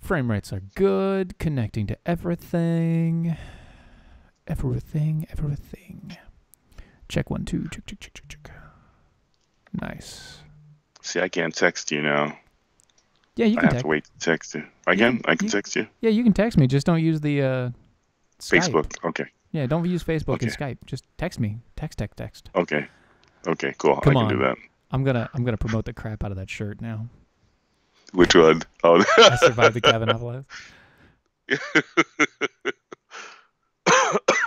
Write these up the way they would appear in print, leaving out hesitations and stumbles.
Frame rates are good. Connecting to everything. Everything. Check 1, 2. Check. Nice. See, I can't text you now. Yeah, you can I have to wait to text you. I can text you. Yeah, you can text me. Just don't use the Skype. Facebook. Okay. Yeah, don't use Facebook and Skype. Just text me. Text. Okay. Okay, cool. Come I on. can do that. I'm gonna promote the crap out of that shirt now. Which one? Oh. I survived the Kavanaugh life.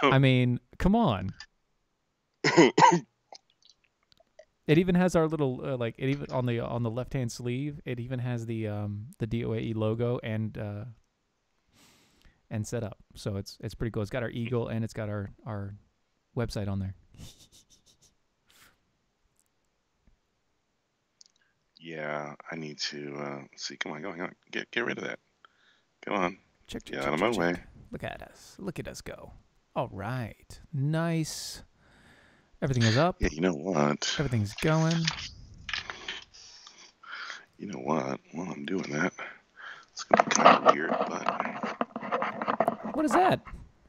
I mean, come on. It even has our little it even on the left-hand sleeve. It even has the DOAE logo and set up. So it's pretty cool. It's got our eagle and it's got our website on there. Yeah, I need to see. Come on. Get rid of that. Come on. Check. Get out of my way. Look at us. Look at us go. All right. Nice. Everything is up. Yeah, you know what? Everything's going. You know what? While I'm doing that, it's gonna be kind of weird, but What is that?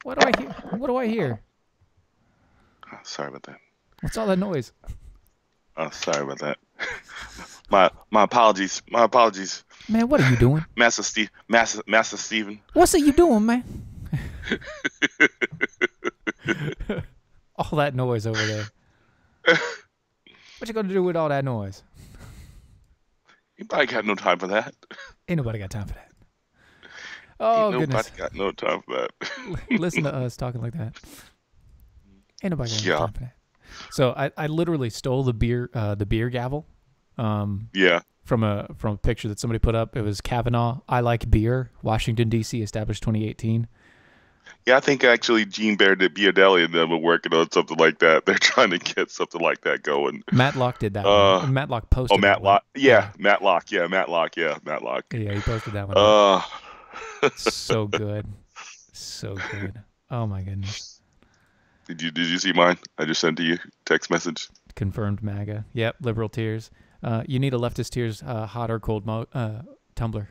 What do I hear? Oh, sorry about that. What's all that noise? Oh, sorry about that. My apologies. My apologies. Man, what are you doing? Master Steven. What's it you doing, man? All that noise over there. What you gonna do with all that noise? Anybody got no time for that? Ain't nobody got time for that. Oh, goodness. Nobody got no time for that. Listen to us talking like that. Ain't nobody got no time for that. So I literally stole the beer gavel. From a picture that somebody put up. It was Kavanaugh, I like beer, Washington D.C. established 2018. Yeah, I think actually Gene Biardelli and them are working on something like that. They're trying to get something like that going. Matlock did that one. Matlock posted Matlock. That one. Matlock. Yeah, Matlock. Yeah, he posted that one. So good. So good. Oh my goodness. Did you see mine? I just sent to you text message. Confirmed MAGA. Yep, liberal tears. You need a leftist tears hot or cold tumbler.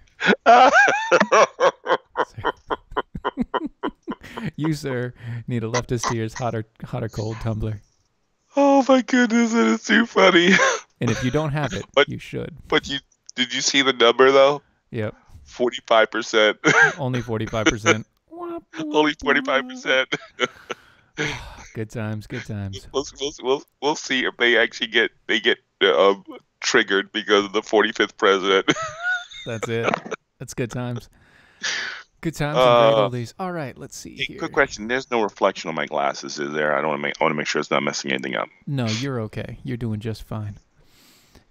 You, sir, need a leftist tears hot or cold tumbler. Oh my goodness, that is too funny. And if you don't have it, you should. But did you see the number though? Yep. 45%. Only 45%. Only 45%. Good times. We'll see if they actually get triggered because of the 45th president. That's it. That's good times. Good times and great oldies. All right, let's see here. Quick question: there's no reflection on my glasses, is there? I want to make sure it's not messing anything up. No, you're okay. You're doing just fine.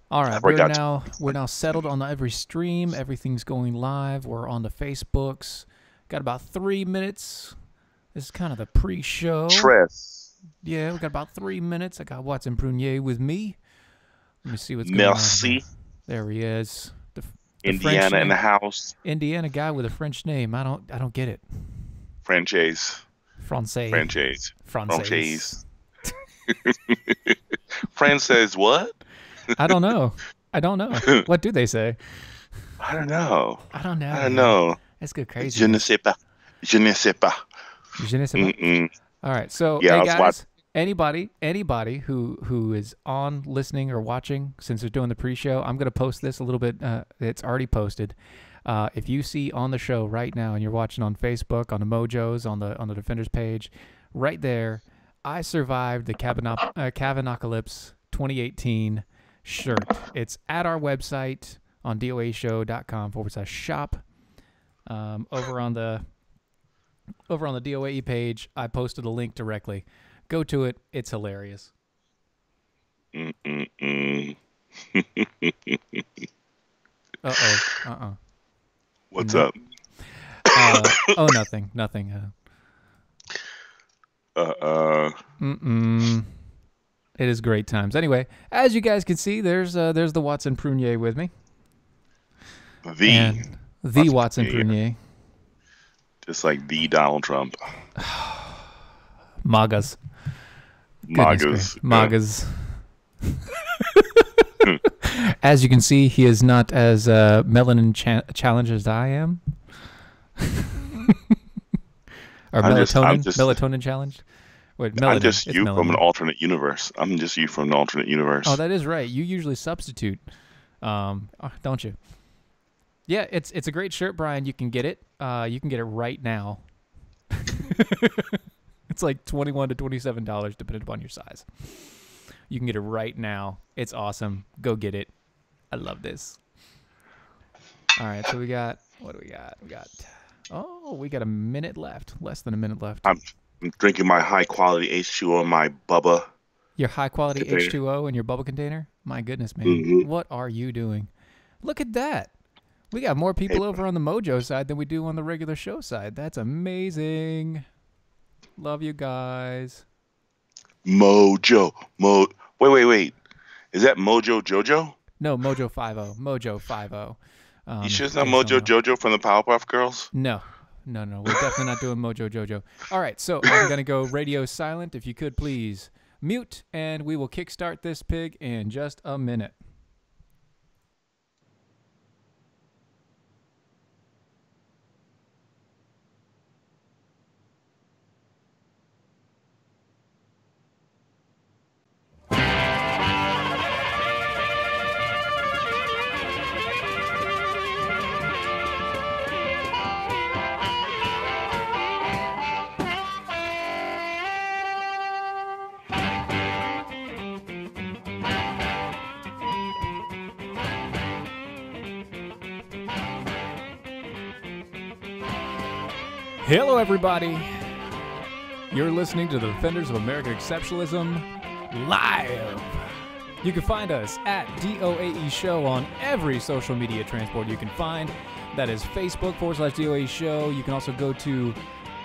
All right, we're now settled on every stream. Everything's going live. We're on the Facebooks. Got about 3 minutes. This is kind of the pre-show. Yeah, we got about 3 minutes. I got Watson Prunier with me. Let me see what's going on. Merci. There he is. The Indiana in the house. Indiana guy with a French name. I don't get it. Franchise. Francaise what? I don't know. What do they say? I don't know. I don't know. That's good crazy. Je ne sais pas. All right. So, hey guys, anybody who is on listening or watching, since we're doing the pre-show, I'm going to post this a little bit. It's already posted. If you see on the show right now and you're watching on Facebook, on the Mojos, on the Defenders page, right there, I survived the Kavanaughcalypse 2018 shirt. It's at our website on doashow.com/shop. Over on the DOAE page, I posted a link directly. Go to it. It's hilarious. What's up? Nothing. It is great times. Anyway, as you guys can see, there's the Watson Prunier with me. The Watson Prunier. Just like the Donald Trump. MAGAs. As you can see, he is not as melanin challenged as I am. Or melatonin challenge. Wait, melanin. I'm just it's you melanin. from an alternate universe. I'm just you from an alternate universe. Oh, that is right. You usually substitute, don't you? Yeah, it's a great shirt, Brian. You can get it. You can get it right now. It's like $21 to $27, depending upon your size. You can get it right now. It's awesome. Go get it. I love this. All right, so we got, what do we got? We got a minute left. Less than a minute left. I'm drinking my high-quality H2O in my Bubba. Your high-quality H2O in your Bubba container? My goodness, man. Mm-hmm. What are you doing? Look at that. We got more people over on the Mojo side than we do on the regular show side. That's amazing. Love you guys. Mojo. Wait. Is that Mojo Jojo? No, Mojo 50. Mojo 50. You sure it's not Mojo Jojo from the Powerpuff Girls? No. We're definitely not doing Mojo Jojo. All right, so I'm going to go radio silent. If you could please mute, and we will kickstart this pig in just a minute. Hello, everybody. You're listening to the Defenders of American Exceptionalism live. You can find us at DOAE Show on every social media transport you can find. That is Facebook/DOAE Show. You can also go to,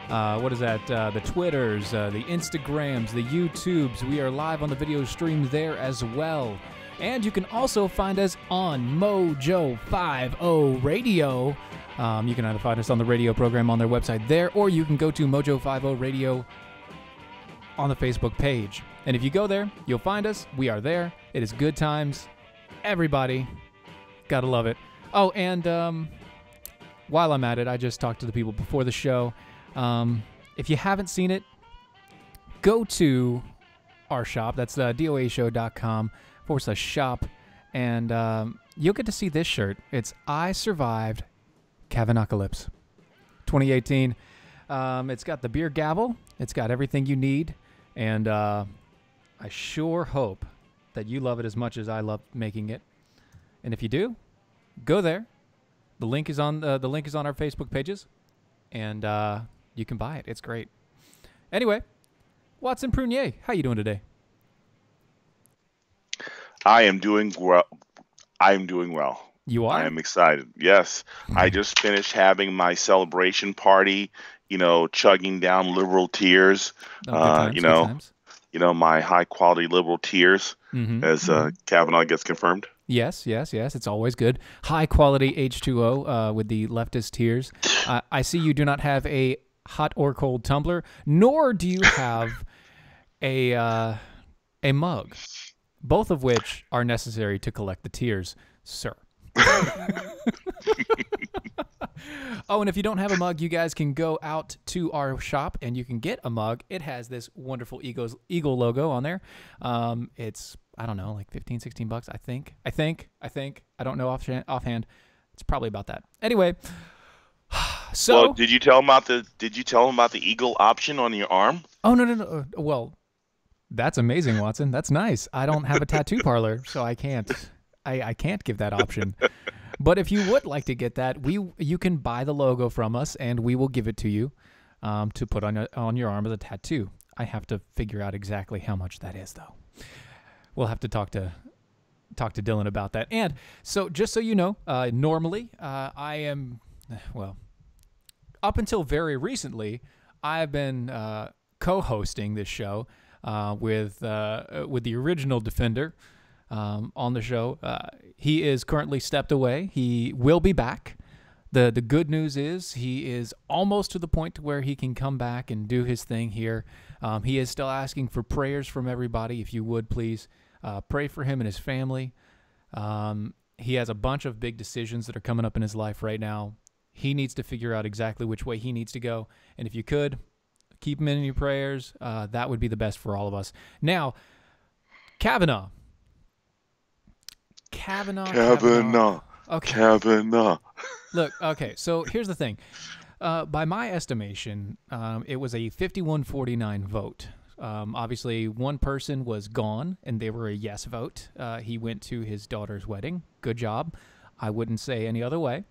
the Twitters, the Instagrams, the YouTubes. We are live on the video stream there as well. And you can also find us on Mojo 50 Radio. You can either find us on the radio program on their website there, or you can go to Mojo 50 Radio on the Facebook page. And if you go there, you'll find us. We are there. It is good times. Everybody. Gotta love it. Oh, and while I'm at it, I just talked to the people before the show. If you haven't seen it, go to our shop. That's doashow.com/shop. And you'll get to see this shirt. It's I Survived Kavanaughcalypse 2018. It's got the beer gavel. It's got everything you need. And I sure hope that you love it as much as I love making it. And if you do, go there. The link is on our Facebook pages, and you can buy it. It's great. Anyway, Watson Prunier, how you doing today? I am doing well. You are? I am excited. Yes. I just finished having my celebration party, chugging down liberal tears. Good times. My high quality liberal tears, as Kavanaugh gets confirmed. Yes. It's always good. High quality H2O with the leftist tears. I see you do not have a hot or cold tumbler, nor do you have a mug, both of which are necessary to collect the tears, sir. Oh, and if you don't have a mug, you guys can go out to our shop and you can get a mug. It has this wonderful eagle logo on there. It's, I don't know, like $15-16, I think. I don't know offhand. It's probably about that. Anyway, so well, did you tell him about the eagle option on your arm? Oh, no. Well, that's amazing, Watson. That's nice. I don't have a tattoo parlor, so I can't give that option. But if you would like to get that, you can buy the logo from us, and we will give it to you to put on your arm as a tattoo. I have to figure out exactly how much that is, though. We'll have to talk to Dylan about that. And so, just so you know, normally I am, well, up until very recently, I've been co-hosting this show with the original Defender. On the show. He is currently stepped away. He will be back. The good news is he is almost to the point to where he can come back and do his thing here. He is still asking for prayers from everybody. If you would, please pray for him and his family. He has a bunch of big decisions that are coming up in his life right now. He needs to figure out exactly which way he needs to go. And if you could, keep him in your prayers. That would be the best for all of us. Now, Kavanaugh. Okay. Kavanaugh. Look, okay, so here's the thing. By my estimation, it was a 51-49 vote. Obviously, one person was gone, and they were a yes vote. He went to his daughter's wedding. Good job. I wouldn't say any other way.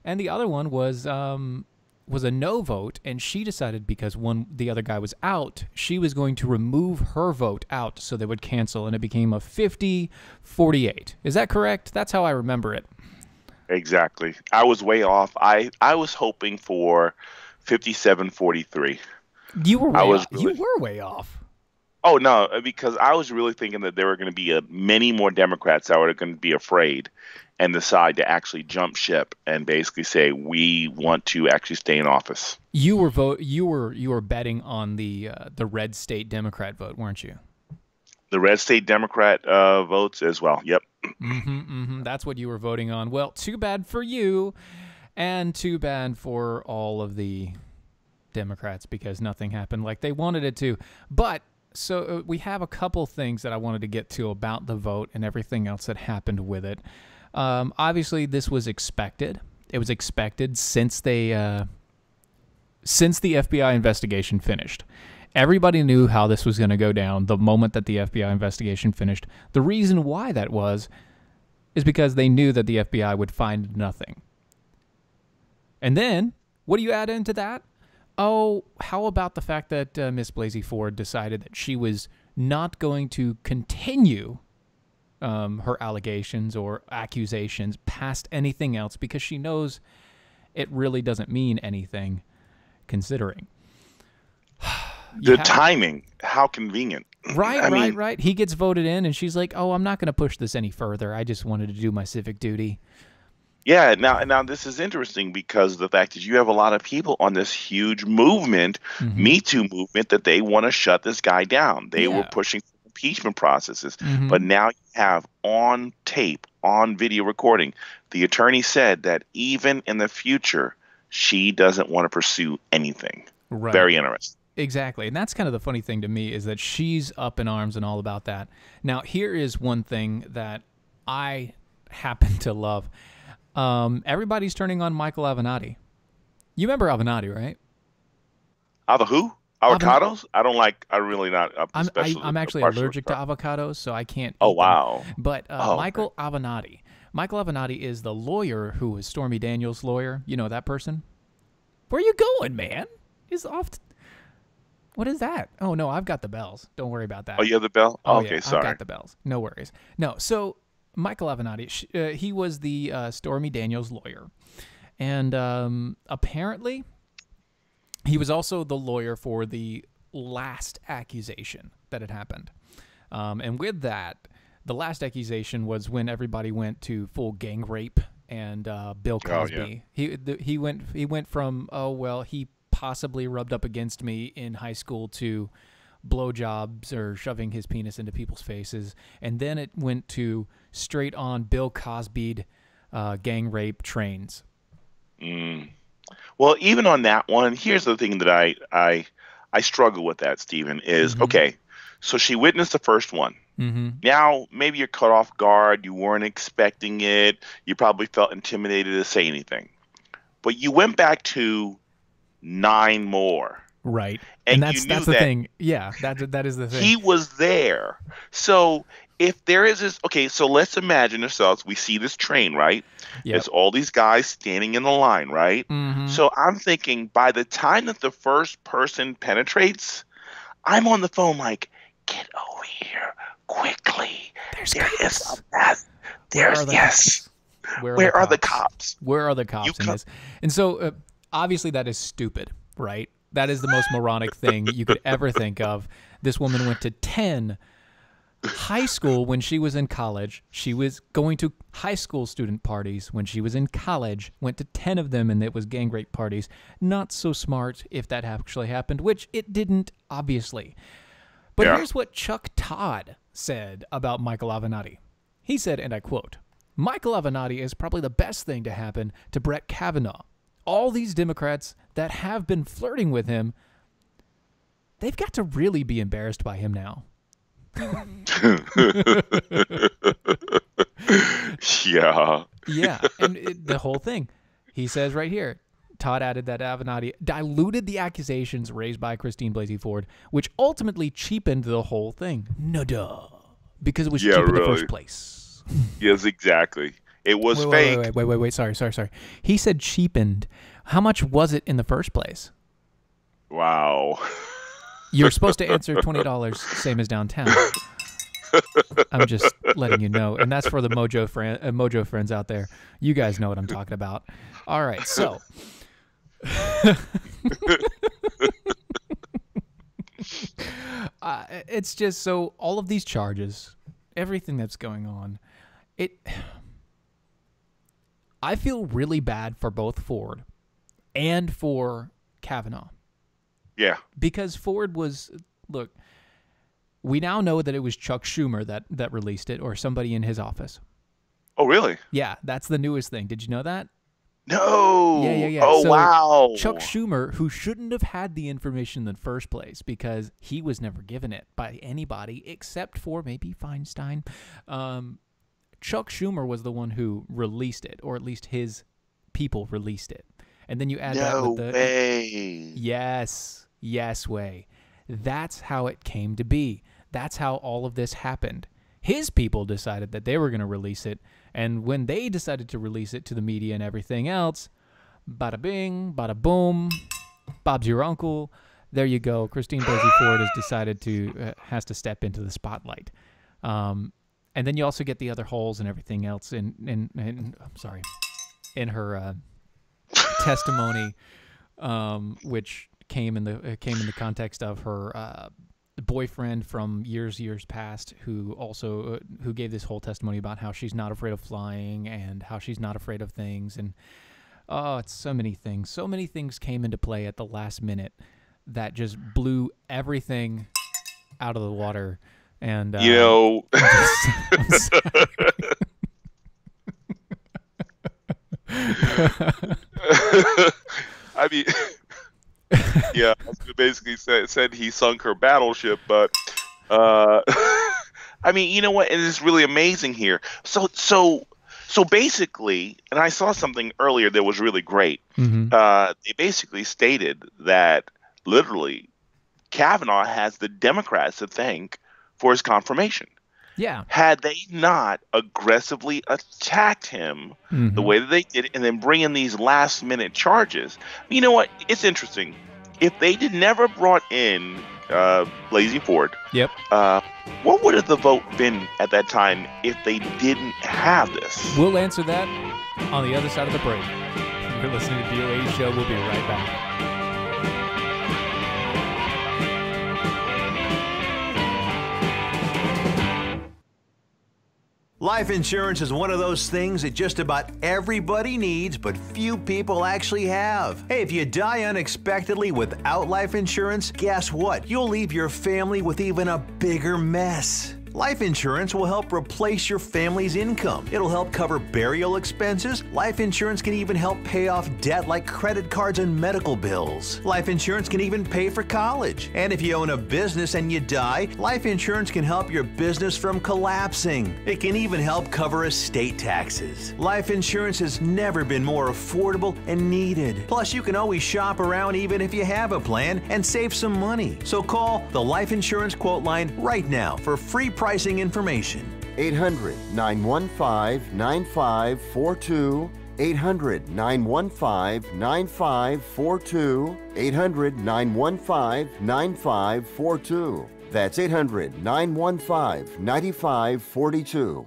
And the other one was a no vote, and she decided because the other guy was out, she was going to remove her vote out so they would cancel, and it became a 50-48. Is that correct? That's how I remember it. Exactly. I was way off. I was hoping for 57-43. You were way off. Oh, no, because I was really thinking that there were going to be many more Democrats that were going to be afraid and decide to actually jump ship and basically say, we want to actually stay in office. You were betting on the red state Democrat vote, weren't you? The red state Democrat votes as well. Yep. That's what you were voting on. Well, too bad for you, and too bad for all of the Democrats because nothing happened like they wanted it to. But so we have a couple things that I wanted to get to about the vote and everything else that happened with it. Obviously, this was expected. It was expected since the FBI investigation finished. Everybody knew how this was going to go down the moment that the FBI investigation finished. The reason why that is because they knew that the FBI would find nothing. And then, what do you add into that? Oh, how about the fact that Miss Blasey Ford decided that she was not going to continue her allegations or accusations past anything else because she knows it really doesn't mean anything, considering. Timing, how convenient. Right. He gets voted in, and she's like, oh, I'm not going to push this any further. I just wanted to do my civic duty. Yeah, now this is interesting because the fact is you have a lot of people on this huge movement, Me Too movement, that they want to shut this guy down. They were pushing impeachment processes. But now you have on tape, on video recording, the attorney said that even in the future, she doesn't want to pursue anything. Right. Very interesting. Exactly. And that's kind of the funny thing to me is that she's up in arms and all about that. Now, here is one thing that I happen to love. Everybody's turning on Michael Avenatti. You remember Avenatti, right? Who? Avocados? I'm really not up to I'm actually allergic to avocados, so I can't eat wow. them. But Michael Avenatti. Michael Avenatti is the lawyer who was Stormy Daniels' lawyer. You know that person? Where are you going, man? He's off. What is that? Oh, no, I've got the bells. Don't worry about that. Oh, you have the bell? Oh, okay, yeah, sorry. I've got the bells. No worries. No, so Michael Avenatti, he was the Stormy Daniels lawyer. And apparently, he was also the lawyer for the last accusation that had happened. And with that, the last accusation was when everybody went to full gang rape and Bill Cosby. He went from, he possibly rubbed up against me in high school to blowjobs or shoving his penis into people's faces. And then it went to straight on Bill Cosby gang rape trains. Well, even on that one, here's the thing that I struggle with that, Stephen, is, okay, so she witnessed the first one. Now, maybe you're caught off guard. You weren't expecting it. You probably felt intimidated to say anything. But you went back to 9 more. Right. And that's the thing. Yeah, that is the thing. He was there. So if there is this, okay, so let's imagine ourselves, we see this train, right? Yep. It's all these guys standing in the line, right? So I'm thinking by the time that the first person penetrates, I'm on the phone like, get over here quickly. There is a mess. Yes. Where are the cops? Where are the cops in this? And so obviously that is stupid, right? That is the most moronic thing you could ever think of. This woman went to 10 high school when she was in college. She was going to high school student parties when she was in college, went to 10 of them, and it was gang rape parties. Not so smart if that actually happened, which it didn't, obviously. But here's what Chuck Todd said about Michael Avenatti. He said, and I quote, Michael Avenatti is probably the best thing to happen to Brett Kavanaugh. all these Democrats that have been flirting with him, they've got to really be embarrassed by him now. Yeah. Yeah, and the whole thing. He says right here, Todd added that Avenatti diluted the accusations raised by Christine Blasey Ford, which ultimately cheapened the whole thing. No duh. Because it was cheap in the first place. Yes, exactly. It was fake. Wait. Sorry. He said cheapened. How much was it in the first place? Wow. You're supposed to answer $20, same as downtown. I'm just letting you know. And that's for the Mojo friends out there. You guys know what I'm talking about. All right, so. It's just so all of these charges, everything that's going on, I feel really bad for both Ford and for Kavanaugh. Yeah. Because Ford was, look, we now know that it was Chuck Schumer that released it, or somebody in his office. Oh, really? Yeah, that's the newest thing. Did you know that? No. Yeah. Oh, so wow. Chuck Schumer, who shouldn't have had the information in the first place because he was never given it by anybody except for maybe Feinstein. Chuck Schumer was the one who released it, or at least his people released it. And then you add that with the... No way. Yes way. That's how it came to be. That's how all of this happened. His people decided that they were going to release it, and when they decided to release it to the media and everything else, bada bing, bada boom, Bob's your uncle. There you go. Christine Blasey Ford has to step into the spotlight. And then you also get the other holes and everything else in her testimony, which came in the context of her boyfriend from years past, who gave this whole testimony about how she's not afraid of flying and how she's not afraid of things, and it's so many things came into play at the last minute that just blew everything out of the water. And I'm sorry. I mean, yeah, basically said he sunk her battleship, but I mean, you know what? It is really amazing here. So basically, and I saw something earlier that was really great. Mm-hmm. They basically stated that literally Kavanaugh has the Democrats to thank for his confirmation. Yeah. Had they not aggressively attacked him the way that they did, and then bring in these last-minute charges, you know what? It's interesting. If they never brought in Blasey Ford, yep. What would have the vote been at that time if they didn't have this? We'll answer that on the other side of the break. You're listening to DOA's show. We'll be right back. Life insurance is one of those things that just about everybody needs, but few people actually have. Hey, if you die unexpectedly without life insurance, guess what? You'll leave your family with even a bigger mess. Life insurance will help replace your family's income. It'll help cover burial expenses. Life insurance can even help pay off debt like credit cards and medical bills. Life insurance can even pay for college. And if you own a business and you die, life insurance can help your business from collapsing. It can even help cover estate taxes. Life insurance has never been more affordable and needed. Plus, you can always shop around even if you have a plan and save some money. So call the Life Insurance Quote Line right now for free pricing information. 800-915-9542. 800-915-9542. 800-915-9542. That's 800-915-9542.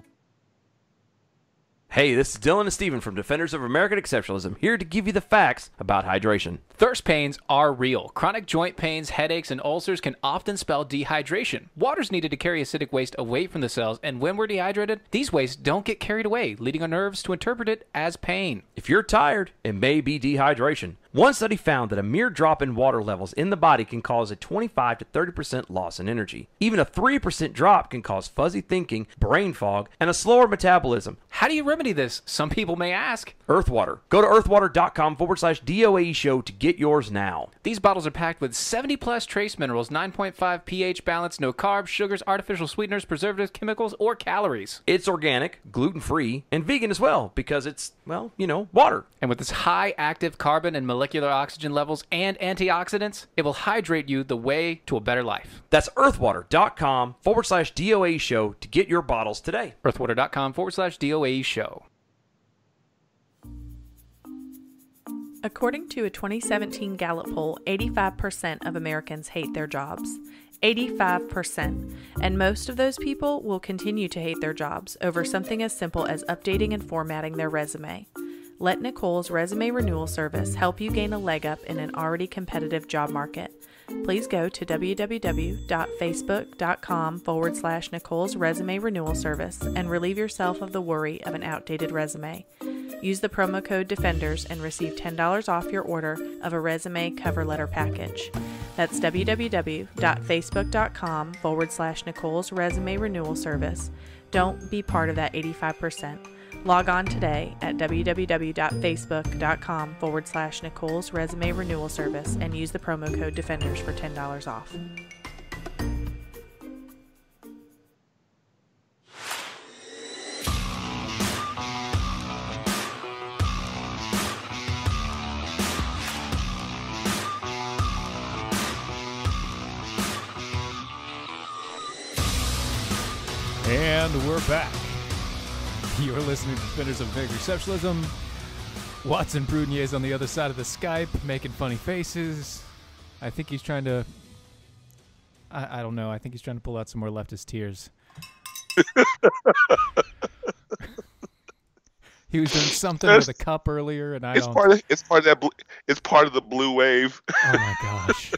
Hey, this is Dylan and Steven from Defenders of American Exceptionalism, here to give you the facts about hydration. Thirst pains are real. Chronic joint pains, headaches, and ulcers can often spell dehydration. Water's needed to carry acidic waste away from the cells, and when we're dehydrated, these wastes don't get carried away, leading our nerves to interpret it as pain. If you're tired, it may be dehydration. One study found that a mere drop in water levels in the body can cause a 25 to 30% loss in energy. Even a 3% drop can cause fuzzy thinking, brain fog, and a slower metabolism. How do you remedy this? Some people may ask. Earthwater. Go to earthwater.com/DOAE show to get yours now. These bottles are packed with 70-plus trace minerals, 9.5 pH balance, no carbs, sugars, artificial sweeteners, preservatives, chemicals, or calories. It's organic, gluten-free, and vegan as well because it's, well, you know, water. And with its high active carbon and molecular oxygen levels and antioxidants, it will hydrate you the way to a better life. That's earthwater.com/DOAE show to get your bottles today. earthwater.com/DOAE show. According to a 2017 Gallup poll, 85% of Americans hate their jobs. 85%. And most of those people will continue to hate their jobs over something as simple as updating and formatting their resume. Let Nicole's Resume Renewal Service help you gain a leg up in an already competitive job market. Please go to www.facebook.com/Nicole's Resume Renewal Service and relieve yourself of the worry of an outdated resume. Use the promo code DEFENDERS and receive $10 off your order of a resume cover letter package. That's www.facebook.com/Nicole's Resume Renewal Service. Don't be part of that 85%. Log on today at www.facebook.com/Nicole's Resume Renewal Service and use the promo code DEFENDERS for $10 off. And we're back. You're listening to Defenders of American Exceptionalism. Watson Prunier is on the other side of the Skype, making funny faces. I think he's trying to... I don't know. I think he's trying to pull out some more leftist tears. He was doing something with a cup earlier, and it's part of the blue wave. Oh my gosh.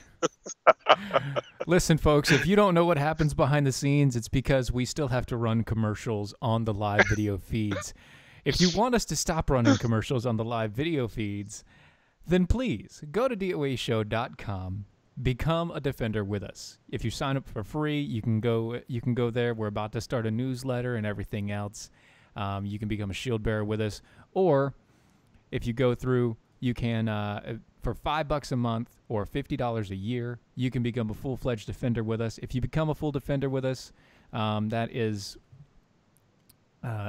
Listen, folks, if you don't know what happens behind the scenes, it's because we still have to run commercials on the live video feeds. If you want us to stop running commercials on the live video feeds, then please go to DOAShow.com, become a Defender with us. If you sign up for free, you can go there. We're about to start a newsletter and everything else. You can become a shield bearer with us, or if you go through, you can for $5 a month or $50 a year, you can become a full-fledged Defender with us. If you become a full Defender with us, that is,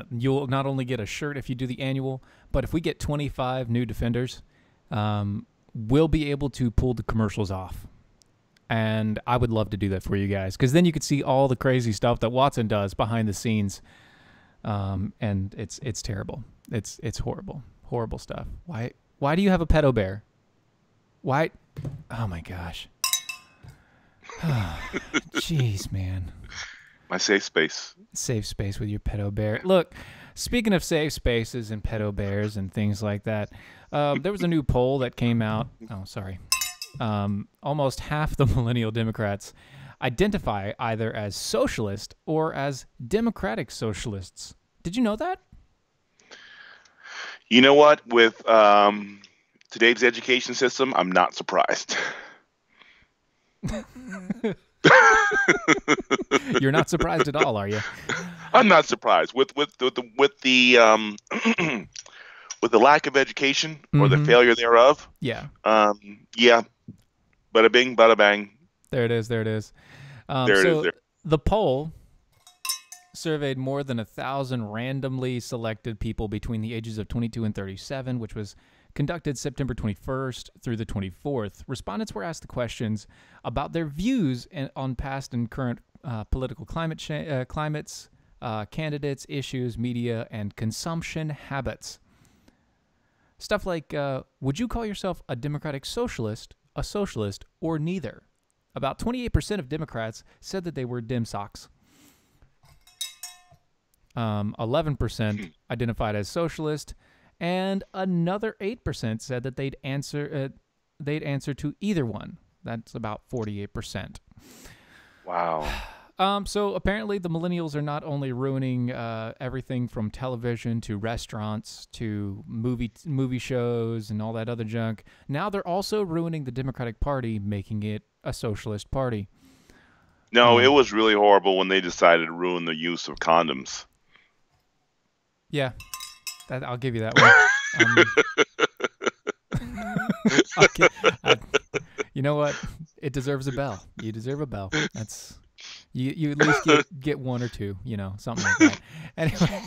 you'll not only get a shirt if you do the annual, but if we get 25 new Defenders, we'll be able to pull the commercials off. And I would love to do that for you guys, because then you could see all the crazy stuff that Watson does behind the scenes. And it's terrible. It's horrible stuff. Why do you have a pedo bear? Why? Oh my gosh. Jeez, man. My safe space. Safe space with your pedo bear. Look, speaking of safe spaces and pedo bears and things like that, there was a new poll that came out. Oh, sorry. Almost half the millennial Democrats identify either as socialist or as democratic socialists. Did you know that? You know what? With today's education system, I'm not surprised. You're not surprised at all, are you? I'm not surprised with the with the lack of education or the failure thereof. Yeah. Yeah. Bada bing, bada bang. There it is. There it is. The poll surveyed more than 1,000 randomly selected people between the ages of 22 and 37, which was conducted September 21st through the 24th. Respondents were asked the questions about their views on past and current political climates, candidates, issues, media, and consumption habits. Stuff like, would you call yourself a democratic socialist, a socialist, or neither? About 28% of Democrats said that they were Dem socks. 11% identified as socialist, and another 8% said that they'd answer to either one. That's about 48%. Wow. So apparently the millennials are not only ruining everything from television to restaurants to movie shows and all that other junk. Now they're also ruining the Democratic Party, making it a socialist party. No, it was really horrible when they decided to ruin the use of condoms. Yeah, I'll give you that one. You know what? It deserves a bell. You deserve a bell. That's you at least get one or two. You know, something like that. Anyway,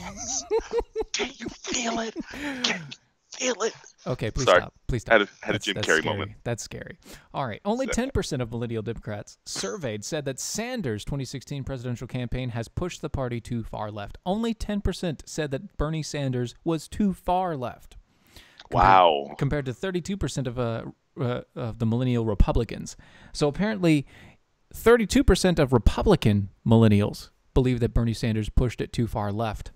can you feel it? Can you feel it? Okay, please stop. Please stop. Had a Jim Carrey scary. moment. That's scary. All right. Only 10% of millennial Democrats surveyed said that Sanders' 2016 presidential campaign has pushed the party too far left. Only 10% said that Bernie Sanders was too far left. Wow. Compared to 32% of the millennial Republicans. So apparently 32% of Republican millennials believe that Bernie Sanders pushed it too far left.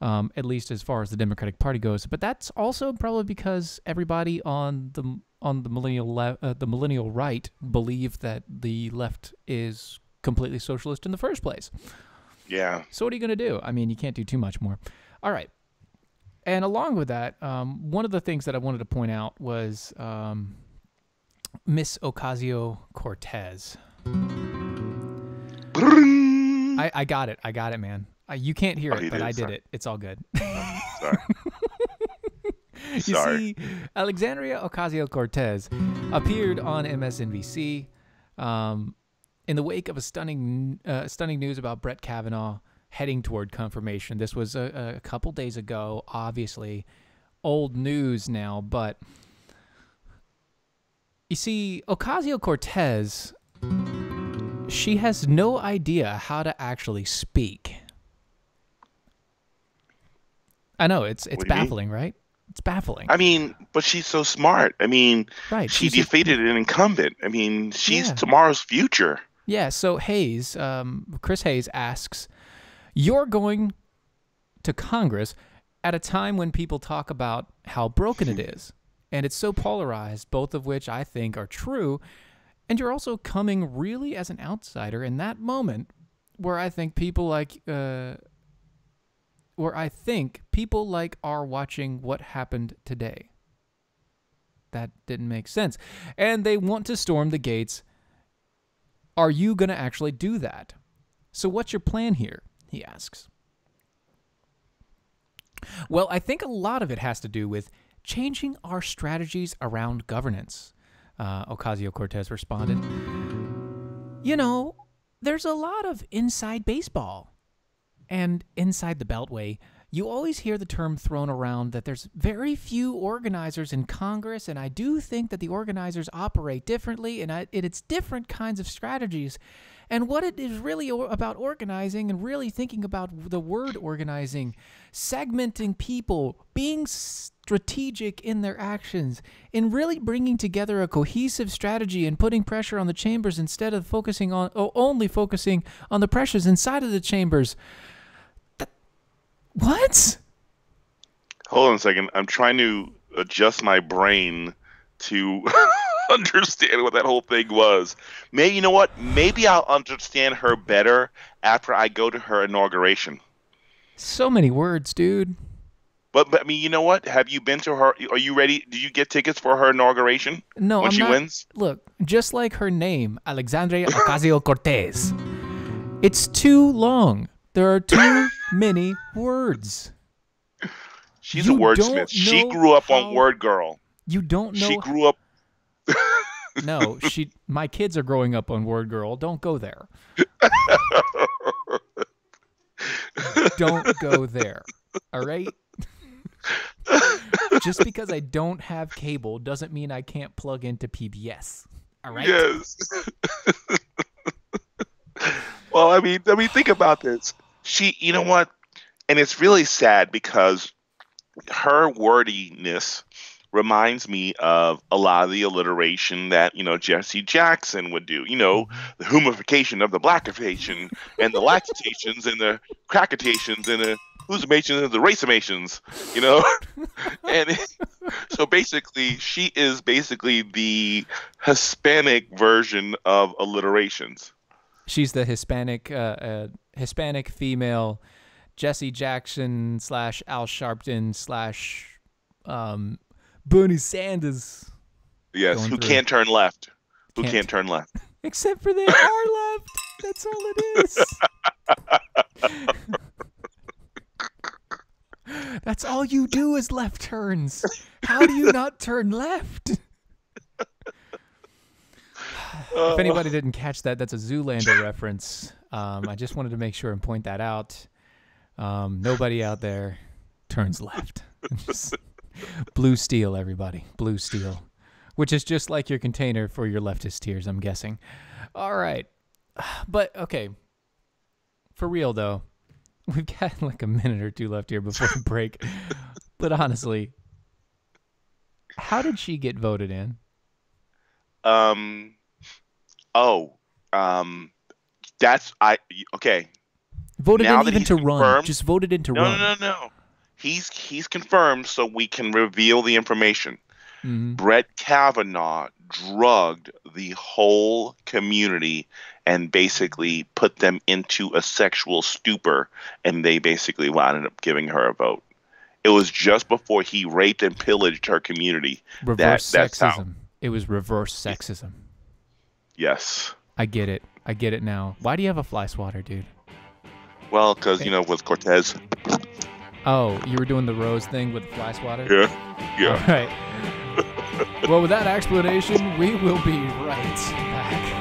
At least as far as the Democratic Party goes, but that's also probably because everybody on the millennial right believe that the left is completely socialist in the first place. Yeah. So what are you going to do? I mean, you can't do too much more. All right. And along with that, one of the things that I wanted to point out was Miss Ocasio-Cortez. I got it. I got it, man. You can't hear it, but I did it. It's all good. Sorry. You see, Alexandria Ocasio-Cortez appeared on MSNBC in the wake of a stunning news about Brett Kavanaugh heading toward confirmation. This was a couple days ago, obviously old news now, but you see, Ocasio-Cortez, she has no idea how to actually speak. I know, it's baffling, right? It's baffling. I mean, but she's so smart. I mean, right. She defeated an incumbent. I mean, she's tomorrow's future. Yeah, so Hayes, Chris Hayes asks, you're going to Congress at a time when people talk about how broken it is, and it's so polarized, both of which I think are true, and you're also coming really as an outsider in that moment where I think people like... are watching what happened today. That didn't make sense. And they want to storm the gates. Are you going to actually do that? So what's your plan here? He asks. Well, I think a lot of it has to do with changing our strategies around governance, Ocasio-Cortez responded. You know, there's a lot of inside baseball. And inside the Beltway, you always hear the term thrown around that there's very few organizers in Congress, and I do think that the organizers operate differently, and it's different kinds of strategies. And what it is really about organizing and really thinking about the word organizing, segmenting people, being strategic in their actions, and really bringing together a cohesive strategy and putting pressure on the chambers instead of only focusing on the pressures inside of the chambers. What? Hold on a second. I'm trying to adjust my brain to understand what that whole thing was. Maybe, you know what? Maybe I'll understand her better after I go to her inauguration. So many words, dude. But I mean, you know what? Have you been to her? Are you ready? Did you get tickets for her inauguration? No, when she wins? Look, just like her name, Alexandria Ocasio-Cortez. It's too long. There are too many words. She's a wordsmith. She grew up on Word Girl. You don't know. She grew up. No, my kids are growing up on Word Girl. Don't go there. Don't go there. All right? Just because I don't have cable doesn't mean I can't plug into PBS. All right? Yes. Well, I mean, think about this. You know what? And it's really sad because her wordiness reminds me of a lot of the alliteration that, Jesse Jackson would do. The humification of the blackification and the lactations and the crackitations and the who'samations and the racemations, And so basically, she is basically the Hispanic version of alliterations. She's the Hispanic female Jesse Jackson / Al Sharpton / Bernie Sanders. Yes, who can't turn left. Who can't turn left. Except for they are left. That's all it is. That's all you do is left turns. How do you not turn left? If anybody didn't catch that, that's a Zoolander reference. I just wanted to make sure and point that out. Nobody out there turns left. Blue steel, everybody. Blue steel. Which is just like your container for your leftist tears, I'm guessing. All right. But, okay. For real, though, we've got like a minute or two left here before the break. But honestly, how did she get voted in? Okay. Voted in even to run. Just voted in to run. No. He's confirmed, so we can reveal the information. Mm-hmm. Brett Kavanaugh drugged the whole community and basically put them into a sexual stupor, and they basically wound up giving her a vote. It was just before he raped and pillaged her community. Reverse sexism. It was reverse sexism. Yes. I get it. I get it now. Why do you have a fly swatter, dude? Well, because, with Cortez. Oh, you were doing the rose thing with the fly swatter? Yeah. All right. Well, with that explanation, we will be right back.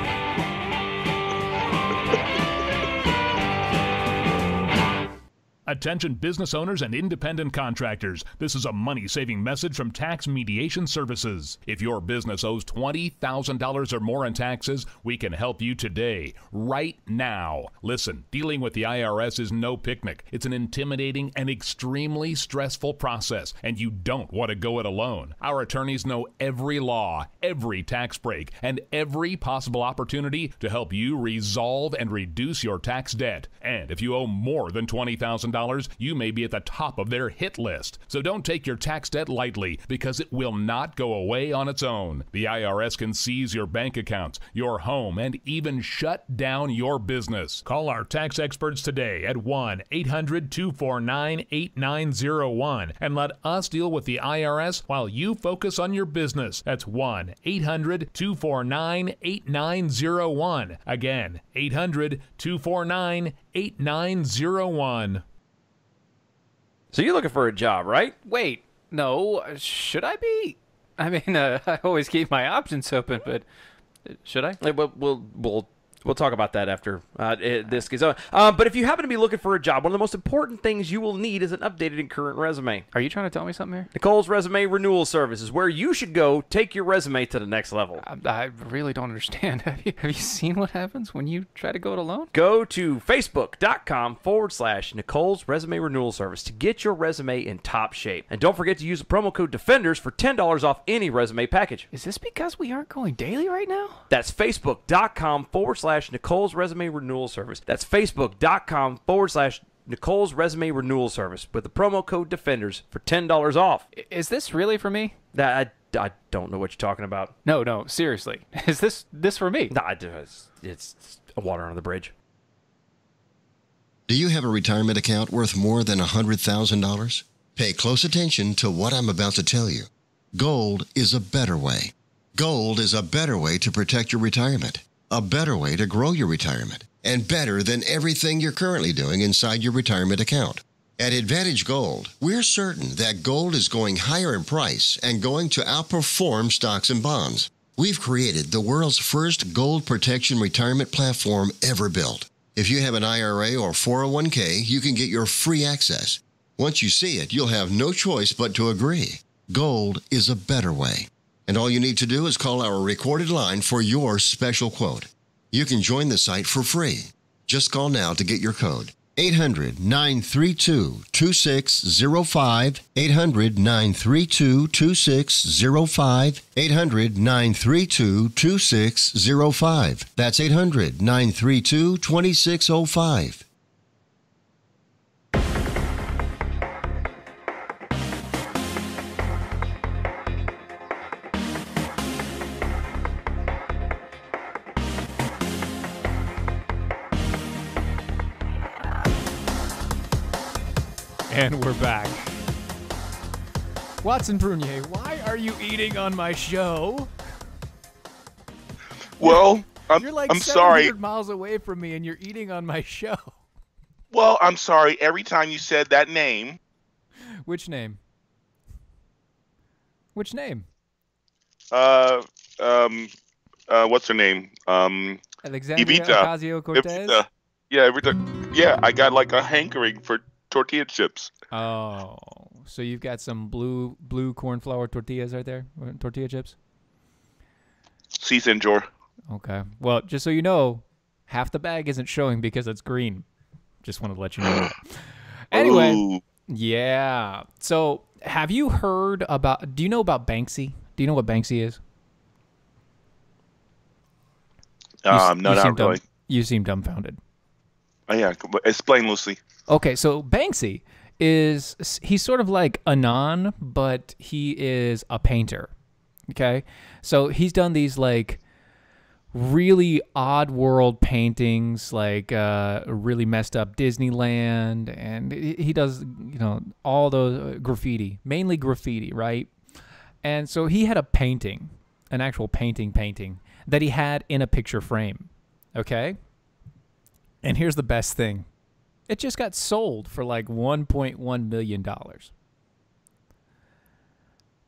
Attention business owners and independent contractors. This is a money-saving message from Tax Mediation Services. If your business owes $20,000 or more in taxes, we can help you today, right now. Listen, dealing with the IRS is no picnic. It's an intimidating and extremely stressful process, and you don't want to go it alone. Our attorneys know every law, every tax break, and every possible opportunity to help you resolve and reduce your tax debt. And if you owe more than $20,000, you may be at the top of their hit list. So don't take your tax debt lightly, because it will not go away on its own. The IRS can seize your bank accounts, your home, and even shut down your business. Call our tax experts today at 1-800-249-8901 and let us deal with the IRS while you focus on your business. That's 1-800-249-8901. Again, 800-249-8901. So you're looking for a job, right? Wait, no. Should I be? I mean, I always keep my options open, but should I? We'll talk about that after this goes on. But if you happen to be looking for a job, one of the most important things you will need is an updated and current resume. Are you trying to tell me something here? Nicole's Resume Renewal Service is where you should go take your resume to the next level. I really don't understand. Have you seen what happens when you try to go it alone? Go to facebook.com/Nicole's Resume Renewal Service to get your resume in top shape. And don't forget to use the promo code Defenders for $10 off any resume package. Is this because we aren't going daily right now? That's facebook.com/Nicole's Resume Renewal Service. That's facebook.com/Nicole's Resume Renewal Service with the promo code Defenders for $10 off. Is this really for me? I don't know what you're talking about. No, seriously. Is this for me? No, it's water under the bridge. Do you have a retirement account worth more than $100,000? Pay close attention to what I'm about to tell you. Gold is a better way. Gold is a better way to protect your retirement, a better way to grow your retirement, and better than everything you're currently doing inside your retirement account. At Advantage Gold, we're certain that gold is going higher in price and going to outperform stocks and bonds. We've created the world's first gold protection retirement platform ever built. If you have an IRA or 401k, you can get your free access. Once you see it, you'll have no choice but to agree. Gold is a better way. And all you need to do is call our recorded line for your special quote. You can join the site for free. Just call now to get your code. 800-932-2605, 800-932-2605, 800-932-2605. That's 800-932-2605. And we're back. Watson Prunier, why are you eating on my show? Well, you're like I'm 700 sorry. miles away from me, and you're eating on my show. Well, I'm sorry. Every time you said that name. Which name? Which name? What's her name? Alexandria Evita. Ocasio-Cortez? Evita. Yeah, Evita. Yeah, I got like a hankering for tortilla chips. Oh, so you've got some blue corn flour tortillas right there? Tortilla chips? Si, senor. Okay. Well, just so you know, half the bag isn't showing because it's green. Just wanted to let you know that. Anyway, Ooh. Yeah. So have you heard about, do you know about Banksy? Do you know what Banksy is? No, not really. You seem dumbfounded. Oh, yeah. Explain, Lucy. Okay, so Banksy he's sort of like Anon, but he is a painter. Okay? So he's done these like really odd world paintings, like really messed up Disneyland, and he does, all those graffiti, mainly graffiti, right? And so he had a painting, an actual painting that he had in a picture frame, okay? And here's the best thing. It just got sold for like $1.1 million.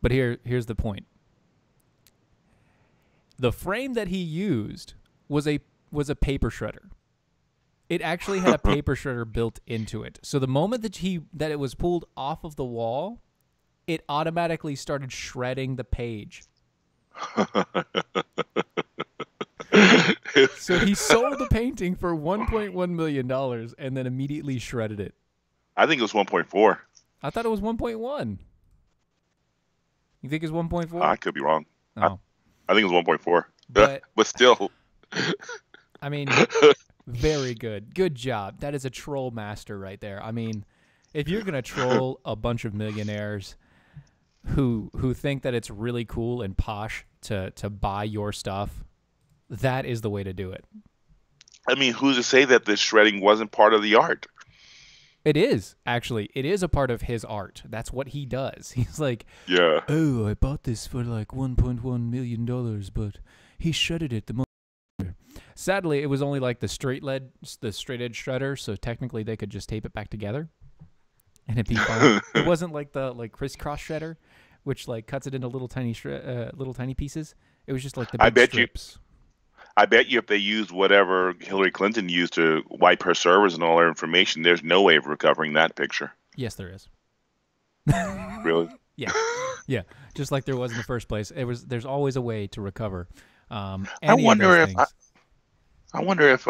But here's the point. The frame that he used was a paper shredder. It actually had a paper shredder built into it. So the moment that it was pulled off of the wall, it automatically started shredding the page. So he sold the painting for $1.1 million and then immediately shredded it. I think it was 1.4. I thought it was 1.1. You think it's 1.4? I could be wrong. Oh. I think it was 1.4. But still. I mean, very good. Good job. That is a troll master right there. I mean, if you're going to troll a bunch of millionaires who think that it's really cool and posh to buy your stuff, that is the way to do it. I mean, who's to say that this shredding wasn't part of the art? It is, actually. It is a part of his art. That's what he does. He's like, yeah. Oh, I bought this for like $1.1 million, but he shredded it the most. Sadly, it was only like the straight edge shredder, so technically they could just tape it back together, and it'd be fine. It wasn't like the crisscross shredder, which like cuts it into little tiny pieces. It was just like the big strips. I bet you if they used whatever Hillary Clinton used to wipe her servers and all her information, there's no way of recovering that picture. Yes, there is. Really? Yeah. Yeah. Just like there was in the first place. There's always a way to recover. I wonder if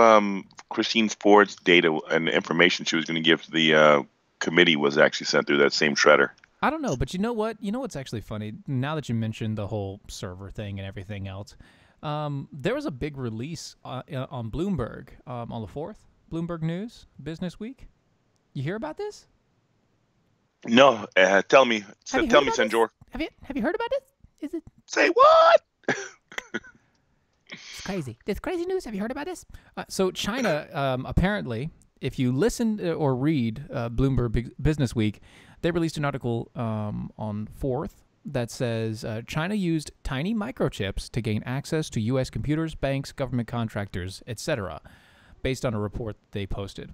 Christine Ford's data and information she was going to give to the committee was actually sent through that same shredder. I don't know, but you know what? You know what's actually funny? Now that you mentioned the whole server thing and everything else, there was a big release on Bloomberg on the 4th, Bloomberg News, Business Week. You hear about this? No, tell me, Senor. Have you heard about it? Is it? Say what? It's crazy. This crazy news. Have you heard about this? So China, apparently, if you listen or read Bloomberg Business Week, they released an article on 4th that says China used tiny microchips to gain access to U.S. computers, banks, government contractors, etc., based on a report they posted.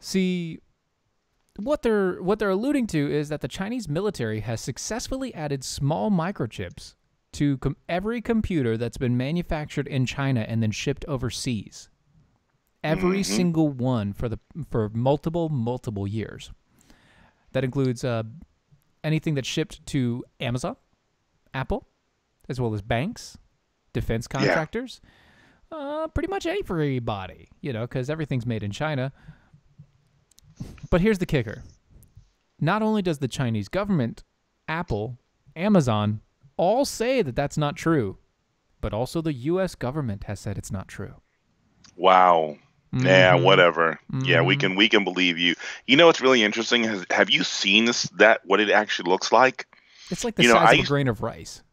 See, what they're alluding to is that the Chinese military has successfully added small microchips to every computer that's been manufactured in China and then shipped overseas. Every single one for multiple years. That includes anything that's shipped to Amazon, Apple, as well as banks, defense contractors, pretty much everybody, because everything's made in China. But here's the kicker. Not only does the Chinese government, Apple, Amazon, all say that that's not true, but also the U.S. government has said it's not true. Wow. Yeah, whatever. Yeah, we can believe you. You know what's really interesting? Have you seen what it actually looks like? It's like the size of a grain of rice.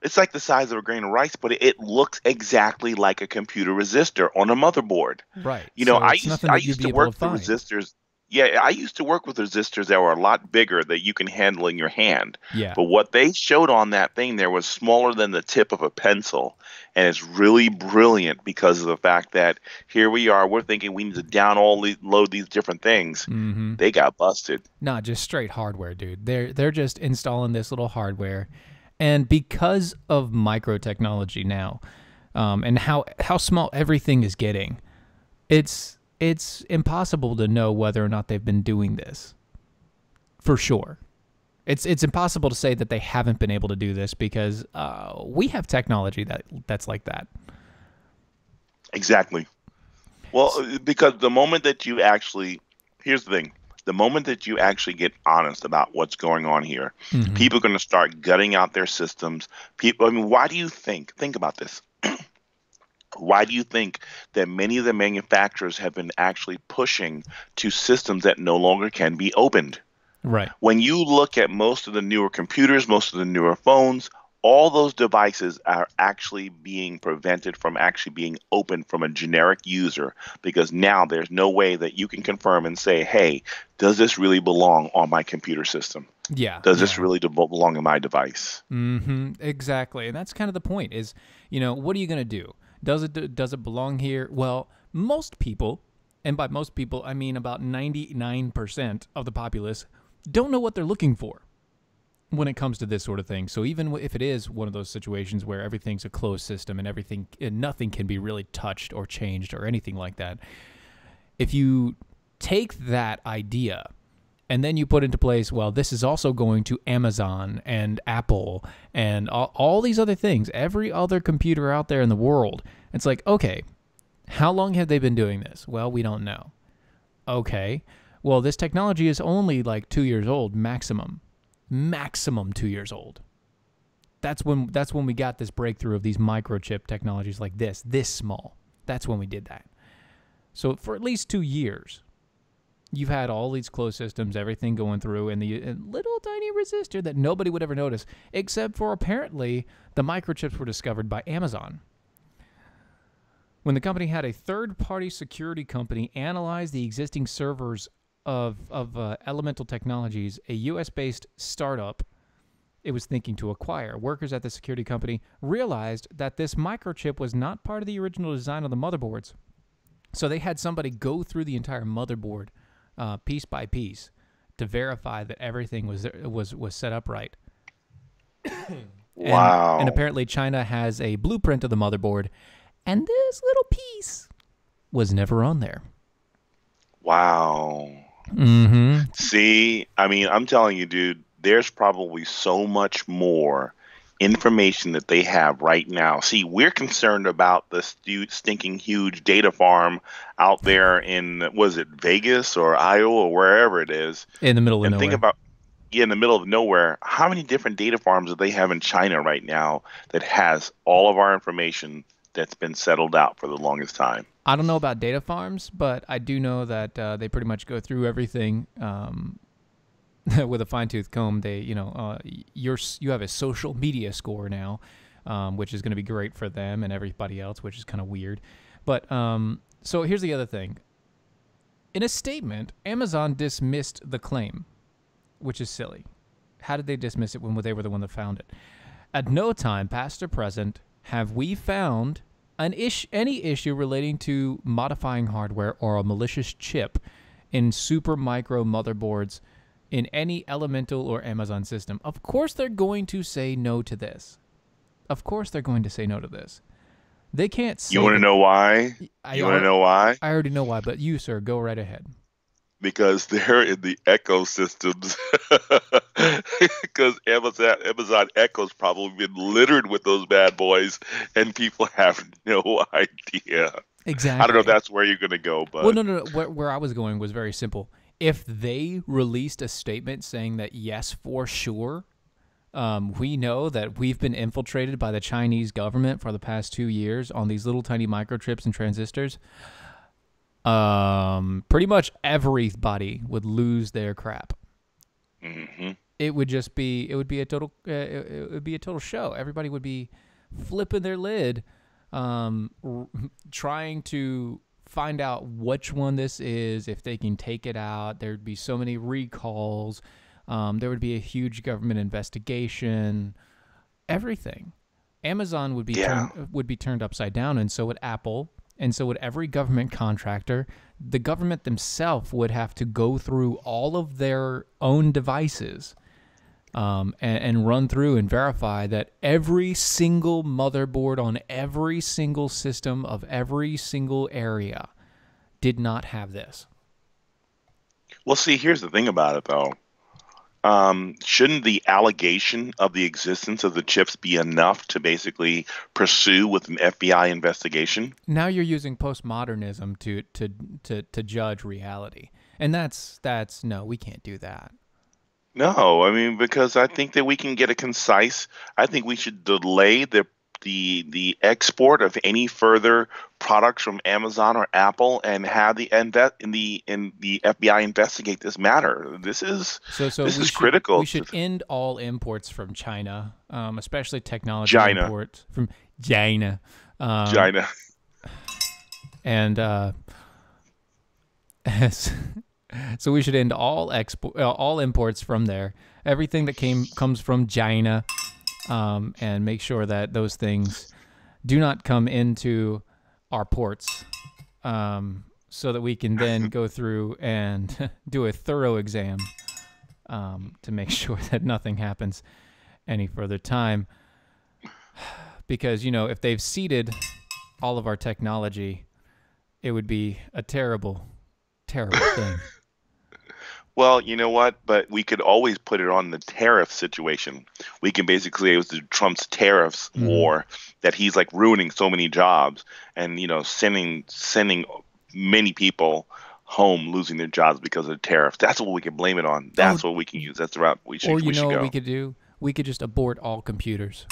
It's like the size of a grain of rice, but it looks exactly like a computer resistor on a motherboard. Right. I used to work for resistors. Yeah, I used to work with resistors that were a lot bigger that you can handle in your hand. Yeah. But what they showed on that thing there was smaller than the tip of a pencil. And it's really brilliant because of the fact that here we are, we're thinking we need to load these different things. Mm-hmm. They got busted. Not just straight hardware, dude. They're just installing this little hardware. And because of micro technology now, and how small everything is getting, it's impossible to know whether or not they've been doing this. For sure. It's impossible to say that they haven't been able to do this because we have technology that's like that. Exactly. Well, because the moment that you actually, here's the thing, the moment that you actually get honest about what's going on here, Mm-hmm. people are going to start gutting out their systems. People, I mean, why do you think about this? Why do you think that many of the manufacturers have been actually pushing to systems that no longer can be opened? Right. When you look at most of the newer computers, most of the newer phones, all those devices are actually being prevented from actually being opened from a generic user because now there's no way that you can confirm and say, hey, does this really belong on my computer system? Yeah. Does this really belong in my device? Mm-hmm. Exactly. And that's kind of the point is, what are you going to do? Does it belong here? Well, most people, and by most people, I mean about 99% of the populace, don't know what they're looking for when it comes to this sort of thing. So even if it is one of those situations where everything's a closed system and nothing can be really touched or changed or anything like that, if you take that idea and then you put into place, well, this is also going to Amazon and Apple and all these other things, every other computer out there in the world, it's like, okay, how long have they been doing this? Well, we don't know. Okay. Well, this technology is only like 2 years old, maximum 2 years old. That's when we got this breakthrough of these microchip technologies like this small. That's when we did that. So for at least 2 years, you've had all these closed systems, everything going through, and the little tiny resistor that nobody would ever notice, except for apparently the microchips were discovered by Amazon. When the company had a third-party security company analyze the existing servers of Elemental Technologies, a U.S.-based startup it was thinking to acquire, workers at the security company realized that this microchip was not part of the original design of the motherboards. So they had somebody go through the entire motherboard piece by piece to verify that everything was set up right. Wow. And apparently China has a blueprint of the motherboard, and this little piece was never on there. Wow. Mm-hmm. See, I mean, I'm telling you, dude, there's probably so much more information that they have right now. See, we're concerned about the stinking huge data farm out there in, was it Vegas or Iowa or wherever it is? In the middle of nowhere. And think about, in the middle of nowhere, how many different data farms do they have in China right now that has all of our information that's been settled out for the longest time? I don't know about data farms, but I do know that they pretty much go through everything with a fine-tooth comb. They, you have a social media score now, which is going to be great for them and everybody else, which is kind of weird. But so here's the other thing. In a statement, Amazon dismissed the claim, which is silly. How did they dismiss it when they were the one that found it? At no time, past or present, have we found any issue relating to modifying hardware or a malicious chip in super micro motherboards in any Elemental or Amazon system. Of course they're going to say no to this. Of course they're going to say no to this. They can't say... You want to know why? You want to know why? I already know why, but you, sir, go right ahead. Because they're in the ecosystems. Because Amazon Echo's probably been littered with those bad boys, and people have no idea. Exactly. I don't know if that's where you're going to go, but... Well, no. Where I was going was very simple. If they released a statement saying that, yes, for sure, we know that we've been infiltrated by the Chinese government for the past 2 years on these little tiny microchips and transistors, pretty much everybody would lose their crap. Mm-hmm. It would be a total show. Everybody would be flipping their lid, trying to find out which one this is, if they can take it out. There'd be so many recalls. There would be a huge government investigation. Everything. Amazon would be turned upside down, and so would Apple, and so would every government contractor. The government themselves would have to go through all of their own devices and run through and verify that every single motherboard on every single system of every single area did not have this. Well, see, here's the thing about it, though. Shouldn't the allegation of the existence of the chips be enough to basically pursue with an FBI investigation? Now you're using postmodernism to judge reality, and that's no, we can't do that. No, I mean, because I think that we can get a concise. I think we should delay the export of any further products from Amazon or Apple and have the FBI investigate this matter. This is critical. We should end all imports from China, especially technology imports from China. China. And so we should end all imports from there. Everything that comes from China. And make sure that those things do not come into our ports, so that we can then go through and do a thorough exam to make sure that nothing happens any further time. Because, if they've seeded all of our technology, it would be a terrible, terrible thing. Well, you know what? But we could always put it on the tariff situation. We can basically say it was Trump's tariffs war that he's like ruining so many jobs and, sending many people home losing their jobs because of the tariffs. That's what we can blame it on. That's what we can use. That's the route we should go. Or what we could do? We could just abort all computers.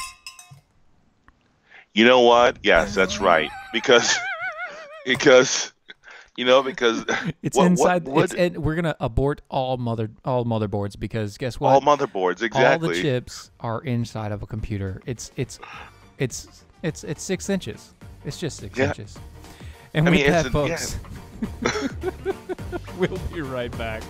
You know what? Yes, that's right. Because it's inside. We're gonna abort all motherboards because guess what? All motherboards, exactly. All the chips are inside of a computer. It's 6 inches. It's just 6 inches. And with that, folks, we'll be right back.